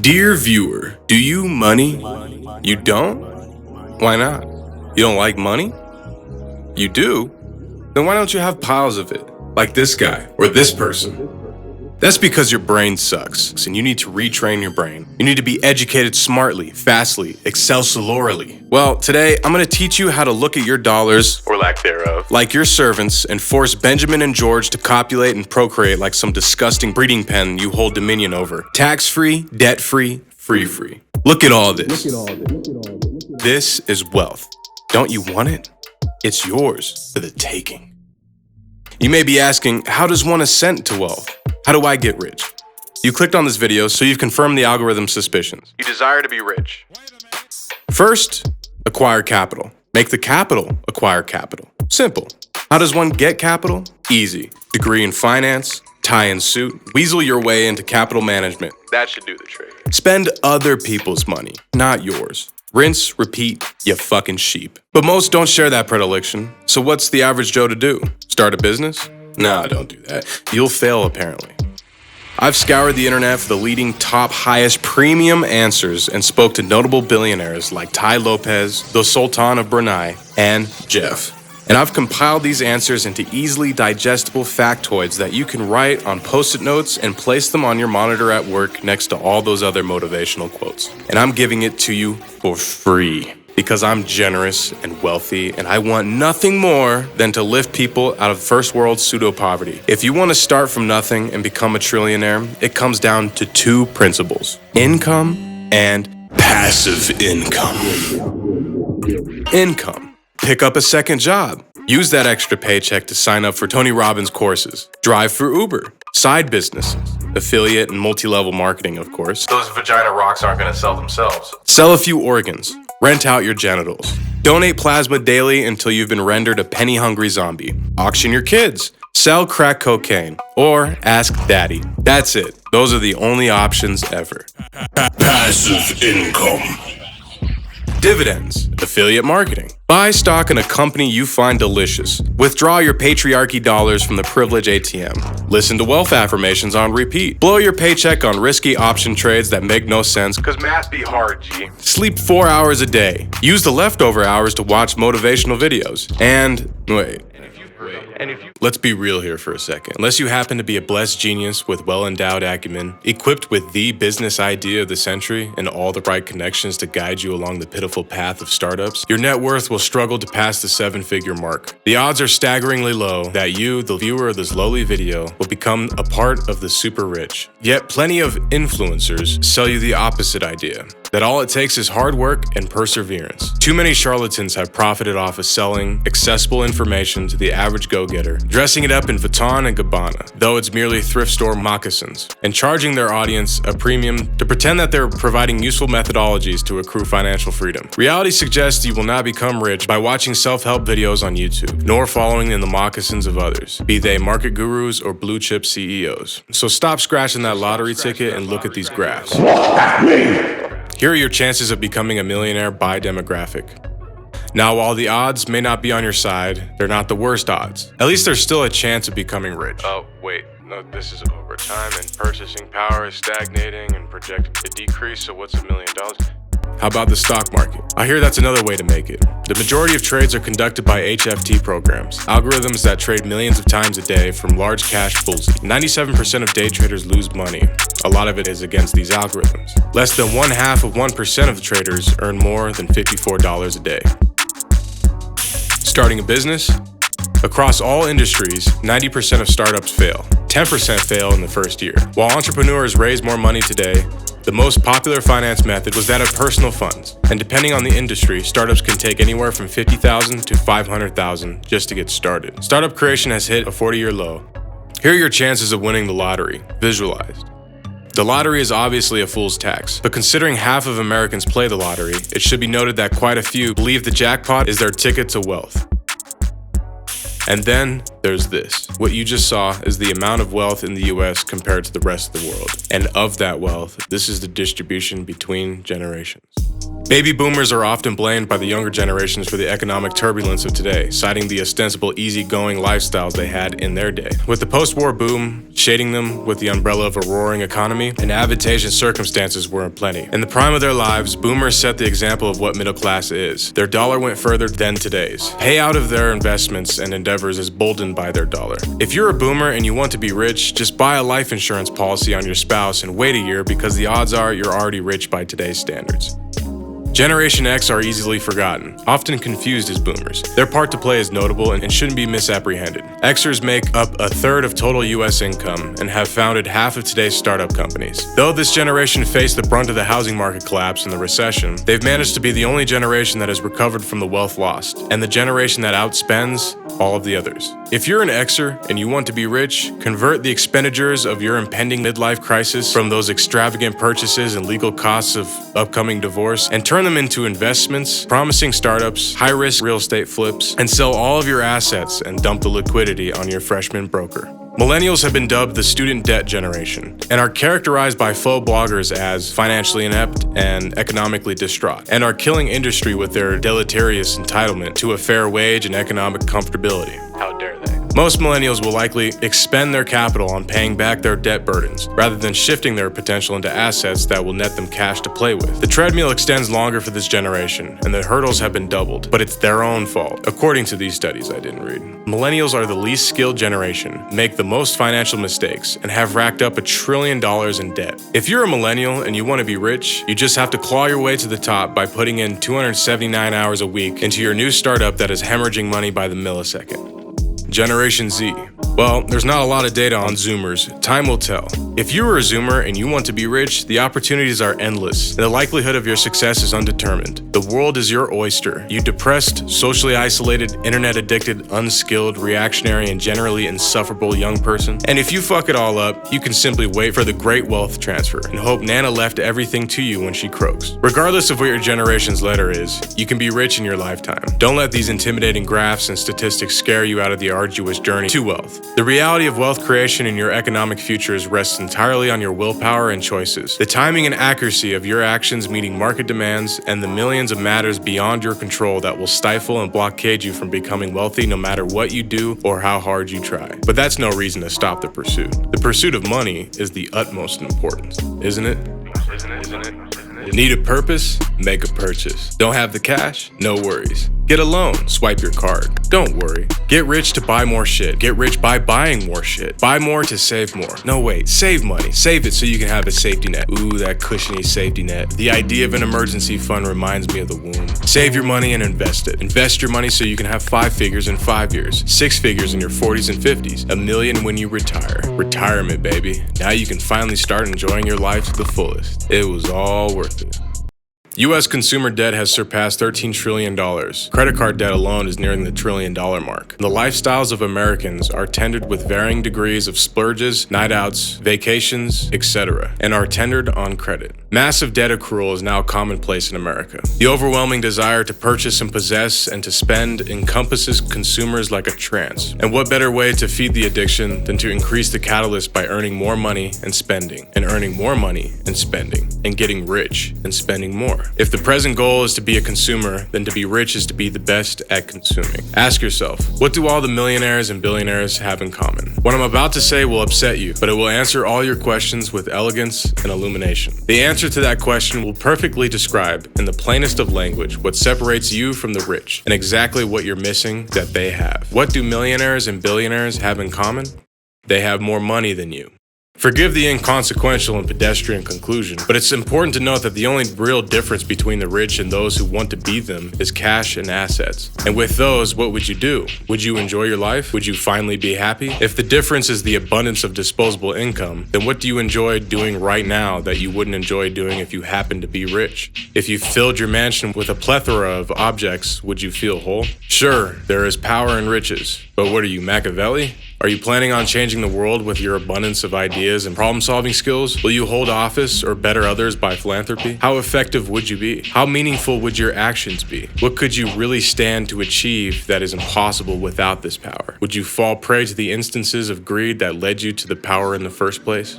Dear viewer, do you money? You don't? Why not? You don't like money? You do? Then why don't you have piles of it? Like this guy or this person? That's because your brain sucks, and you need to retrain your brain. You need to be educated smartly, fastly, excelsiorly. Well, today I'm going to teach you how to look at your dollars, or lack thereof, like your servants, and force Benjamin and George to copulate and procreate like some disgusting breeding pen you hold dominion over. Tax-free, debt-free, free-free. Look at all this. This is wealth. Don't you want it? It's yours for the taking. You may be asking, how does one ascend to wealth? How do I get rich? You clicked on this video, so you've confirmed the algorithm's suspicions. You desire to be rich. First, acquire capital. Make the capital acquire capital. Simple. How does one get capital? Easy. Degree in finance, tie and suit, weasel your way into capital management. That should do the trick. Spend other people's money, not yours. Rinse, repeat, you fucking sheep. But most don't share that predilection. So what's the average Joe to do? Start a business? Nah, don't do that. You'll fail, apparently. I've scoured the internet for the leading top highest premium answers and spoke to notable billionaires like Tai Lopez, the Sultan of Brunei, and Jeff. And I've compiled these answers into easily digestible factoids that you can write on post-it notes and place them on your monitor at work next to all those other motivational quotes. And I'm giving it to you for free because I'm generous and wealthy and I want nothing more than to lift people out of first world pseudo-poverty. If you want to start from nothing and become a trillionaire, it comes down to two principles: income and passive income. Income. Pick up a second job. Use that extra paycheck to sign up for Tony Robbins courses. Drive for Uber. Side businesses. Affiliate and multi-level marketing, of course. Those vagina rocks aren't going to sell themselves. Sell a few organs. Rent out your genitals. Donate plasma daily until you've been rendered a penny-hungry zombie. Auction your kids. Sell crack cocaine. Or ask daddy. That's it. Those are the only options ever. Passive income. Dividends, affiliate marketing. Buy stock in a company you find delicious. Withdraw your patriarchy dollars from the privilege ATM. Listen to wealth affirmations on repeat. Blow your paycheck on risky option trades that make no sense, cause math be hard, G. Sleep 4 hours a day. Use the leftover hours to watch motivational videos. And wait. Let's be real here for a second. Unless you happen to be a blessed genius with well-endowed acumen, equipped with the business idea of the century and all the right connections to guide you along the pitiful path of startups, your net worth will struggle to pass the 7-figure mark. The odds are staggeringly low that you, the viewer of this lowly video, will become a part of the super rich. Yet plenty of influencers sell you the opposite idea, that all it takes is hard work and perseverance. Too many charlatans have profited off of selling accessible information to the average go-getter, dressing it up in Vuitton and Gabbana, though it's merely thrift store moccasins, and charging their audience a premium to pretend that they're providing useful methodologies to accrue financial freedom. Reality suggests you will not become rich by watching self-help videos on YouTube, nor following in the moccasins of others, be they market gurus or blue-chip CEOs. So stop scratching that lottery ticket and look at these graphs. Here are your chances of becoming a millionaire by demographic. Now, while the odds may not be on your side, they're not the worst odds. At least there's still a chance of becoming rich. Oh, wait. No, this is over time and purchasing power is stagnating and projected to decrease, so what's $1 million? How about the stock market? I hear that's another way to make it. The majority of trades are conducted by HFT programs, algorithms that trade millions of times a day from large cash pools. 97% of day traders lose money. A lot of it is against these algorithms. Less than 1/2% of the traders earn more than $54 a day. Starting a business? Across all industries, 90% of startups fail. 10% fail in the first year. While entrepreneurs raise more money today, the most popular finance method was that of personal funds. And depending on the industry, startups can take anywhere from $50,000 to $500,000 just to get started. Startup creation has hit a 40-year low. Here are your chances of winning the lottery, visualized. The lottery is obviously a fool's tax, but considering half of Americans play the lottery, it should be noted that quite a few believe the jackpot is their ticket to wealth. And then there's this. What you just saw is the amount of wealth in the US compared to the rest of the world. And of that wealth, this is the distribution between generations. Baby boomers are often blamed by the younger generations for the economic turbulence of today, citing the ostensible easygoing lifestyles they had in their day. With the post-war boom shading them with the umbrella of a roaring economy, and advantageous circumstances were in plenty. In the prime of their lives, boomers set the example of what middle class is. Their dollar went further than today's. Payout of their investments and endeavors is boldened by their dollar. If you're a boomer and you want to be rich, just buy a life insurance policy on your spouse and wait a year, because the odds are you're already rich by today's standards. Generation X are easily forgotten, often confused as boomers. Their part to play is notable and shouldn't be misapprehended. Xers make up a third of total US income and have founded half of today's startup companies. Though this generation faced the brunt of the housing market collapse and the recession, they've managed to be the only generation that has recovered from the wealth lost, and the generation that outspends all of the others. If you're an Xer and you want to be rich, convert the expenditures of your impending midlife crisis from those extravagant purchases and legal costs of upcoming divorce and turn them into investments, promising startups, high-risk real estate flips, and sell all of your assets and dump the liquidity on your freshman broker. Millennials have been dubbed the student debt generation and are characterized by faux bloggers as financially inept and economically distraught, and are killing industry with their deleterious entitlement to a fair wage and economic comfortability. How dare they? Most millennials will likely expend their capital on paying back their debt burdens, rather than shifting their potential into assets that will net them cash to play with. The treadmill extends longer for this generation, and the hurdles have been doubled, but it's their own fault, according to these studies I didn't read. Millennials are the least skilled generation, make the most financial mistakes, and have racked up $1 trillion in debt. If you're a millennial and you want to be rich, you just have to claw your way to the top by putting in 279 hours a week into your new startup that is hemorrhaging money by the millisecond. Generation Z. Well, there's not a lot of data on Zoomers. Time will tell. If you are a Zoomer and you want to be rich, the opportunities are endless, and the likelihood of your success is undetermined. The world is your oyster. You depressed, socially isolated, internet-addicted, unskilled, reactionary, and generally insufferable young person. And if you fuck it all up, you can simply wait for the great wealth transfer and hope Nana left everything to you when she croaks. Regardless of what your generation's letter is, you can be rich in your lifetime. Don't let these intimidating graphs and statistics scare you out of the arduous journey to wealth. The reality of wealth creation in your economic futures rests entirely on your willpower and choices, the timing and accuracy of your actions meeting market demands, and the millions of matters beyond your control that will stifle and blockade you from becoming wealthy no matter what you do or how hard you try. But that's no reason to stop the pursuit. The pursuit of money is the utmost importance, isn't it? Need a purpose? Make a purchase. Don't have the cash? No worries. Get a loan, swipe your card. Don't worry. Get rich to buy more shit. Get rich by buying more shit. Buy more to save more. No, wait, save money. Save it so you can have a safety net. Ooh, that cushiony safety net. The idea of an emergency fund reminds me of the womb. Save your money and invest it. Invest your money so you can have 5 figures in 5 years, 6 figures in your 40s and 50s, $1 million when you retire. Retirement, baby. Now you can finally start enjoying your life to the fullest. It was all worth it. U.S. consumer debt has surpassed $13 trillion. Credit card debt alone is nearing the $1 trillion mark. The lifestyles of Americans are tendered with varying degrees of splurges, night outs, vacations, etc., and are tendered on credit. Massive debt accrual is now commonplace in America. The overwhelming desire to purchase and possess and to spend encompasses consumers like a trance. And what better way to feed the addiction than to increase the catalyst by earning more money and spending, and earning more money and spending, and getting rich and spending more. If the present goal is to be a consumer, then to be rich is to be the best at consuming. Ask yourself, what do all the millionaires and billionaires have in common? What I'm about to say will upset you, but it will answer all your questions with elegance and illumination. The answer to that question will perfectly describe, in the plainest of language, what separates you from the rich, and exactly what you're missing that they have. What do millionaires and billionaires have in common? They have more money than you. Forgive the inconsequential and pedestrian conclusion, but it's important to note that the only real difference between the rich and those who want to be them is cash and assets. And with those, what would you do? Would you enjoy your life? Would you finally be happy? If the difference is the abundance of disposable income, then what do you enjoy doing right now that you wouldn't enjoy doing if you happened to be rich? If you filled your mansion with a plethora of objects, would you feel whole? Sure, there is power in riches, but what are you, Machiavelli? Are you planning on changing the world with your abundance of ideas and problem-solving skills? Will you hold office or better others by philanthropy? How effective would you be? How meaningful would your actions be? What could you really stand to achieve that is impossible without this power? Would you fall prey to the instances of greed that led you to the power in the first place?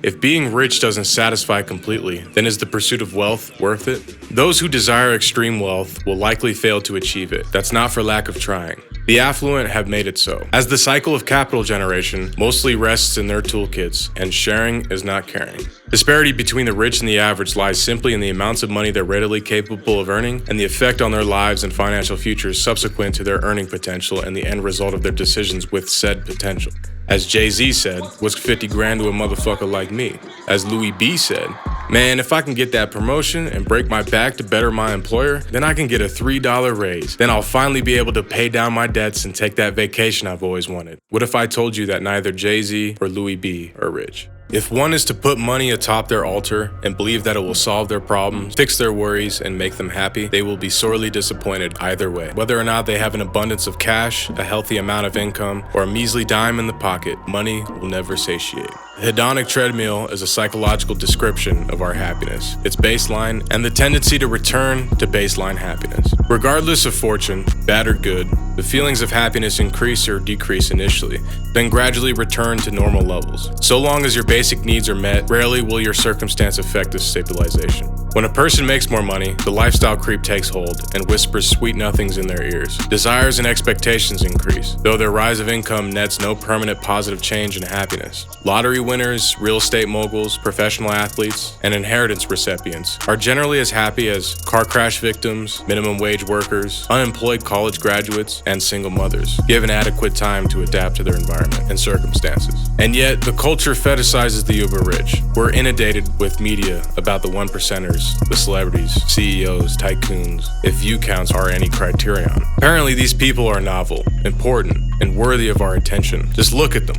If being rich doesn't satisfy completely, then is the pursuit of wealth worth it? Those who desire extreme wealth will likely fail to achieve it. That's not for lack of trying. The affluent have made it so, as the cycle of capital generation mostly rests in their toolkits, and sharing is not caring. Disparity between the rich and the average lies simply in the amounts of money they're readily capable of earning and the effect on their lives and financial futures subsequent to their earning potential and the end result of their decisions with said potential. As Jay-Z said, what's 50 grand to a motherfucker like me? As Louis B said, man, if I can get that promotion and break my back to better my employer, then I can get a $3 raise. Then I'll finally be able to pay down my debts and take that vacation I've always wanted. What if I told you that neither Jay-Z or Louis B are rich? If one is to put money atop their altar and believe that it will solve their problems, fix their worries, and make them happy, they will be sorely disappointed either way. Whether or not they have an abundance of cash, a healthy amount of income, or a measly dime in the pocket, money will never satiate. The hedonic treadmill is a psychological description of our happiness, its baseline, and the tendency to return to baseline happiness. Regardless of fortune, bad or good, the feelings of happiness increase or decrease initially, then gradually return to normal levels. So long as your basic needs are met, rarely will your circumstance affect this stabilization. When a person makes more money, the lifestyle creep takes hold and whispers sweet nothings in their ears. Desires and expectations increase, though their rise of income nets no permanent positive change in happiness. Lottery winners, real estate moguls, professional athletes, and inheritance recipients are generally as happy as car crash victims, minimum wage workers, unemployed college graduates, and single mothers, given adequate time to adapt to their environment and circumstances. And yet, the culture fetishizes the uber rich. We're inundated with media about the one percenters, the celebrities, CEOs, tycoons, if view counts are any criterion. Apparently, these people are novel, important, and worthy of our attention. Just look at them.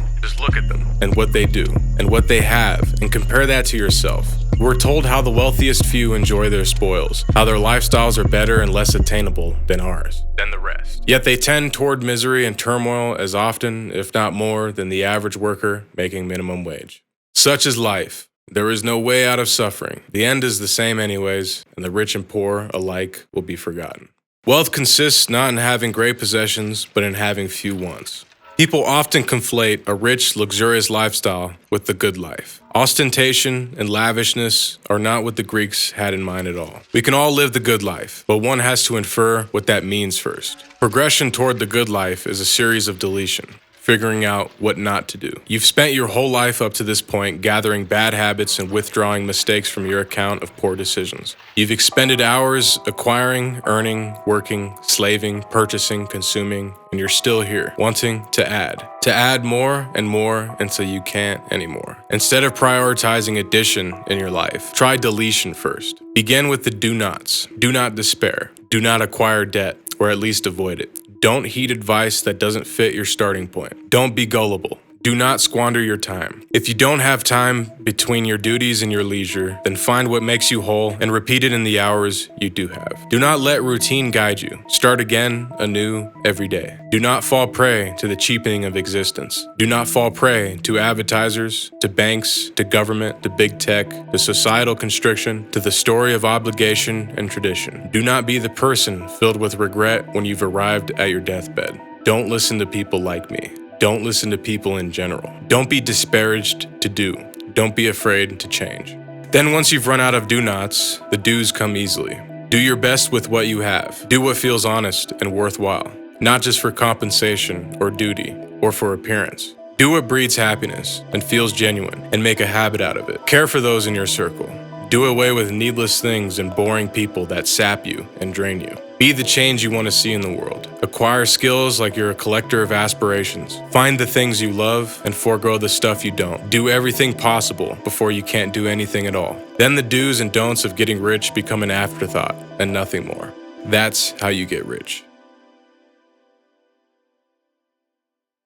And what they do, and what they have, and compare that to yourself. We're told how the wealthiest few enjoy their spoils, how their lifestyles are better and less attainable than ours, than the rest. Yet they tend toward misery and turmoil as often, if not more, than the average worker making minimum wage. Such is life. There is no way out of suffering. The end is the same anyways, and the rich and poor alike will be forgotten. Wealth consists not in having great possessions, but in having few wants. People often conflate a rich, luxurious lifestyle with the good life. Ostentation and lavishness are not what the Greeks had in mind at all. We can all live the good life, but one has to infer what that means first. Progression toward the good life is a series of deletion, figuring out what not to do. You've spent your whole life up to this point gathering bad habits and withdrawing mistakes from your account of poor decisions. You've expended hours acquiring, earning, working, slaving, purchasing, consuming, and you're still here, wanting to add more and more until you can't anymore. Instead of prioritizing addition in your life, try deletion first. Begin with the do nots. Do not despair. Do not acquire debt, or at least avoid it. Don't heed advice that doesn't fit your starting point. Don't be gullible. Do not squander your time. If you don't have time between your duties and your leisure, then find what makes you whole and repeat it in the hours you do have. Do not let routine guide you. Start again, anew, every day. Do not fall prey to the cheapening of existence. Do not fall prey to advertisers, to banks, to government, to big tech, to societal constriction, to the story of obligation and tradition. Do not be the person filled with regret when you've arrived at your deathbed. Don't listen to people like me. Don't listen to people in general. Don't be disparaged to do. Don't be afraid to change. Then once you've run out of do-nots, the do's come easily. Do your best with what you have. Do what feels honest and worthwhile, not just for compensation or duty or for appearance. Do what breeds happiness and feels genuine and make a habit out of it. Care for those in your circle. Do away with needless things and boring people that sap you and drain you. Be the change you want to see in the world. Acquire skills like you're a collector of aspirations. Find the things you love and forego the stuff you don't. Do everything possible before you can't do anything at all. Then the do's and don'ts of getting rich become an afterthought and nothing more. That's how you get rich.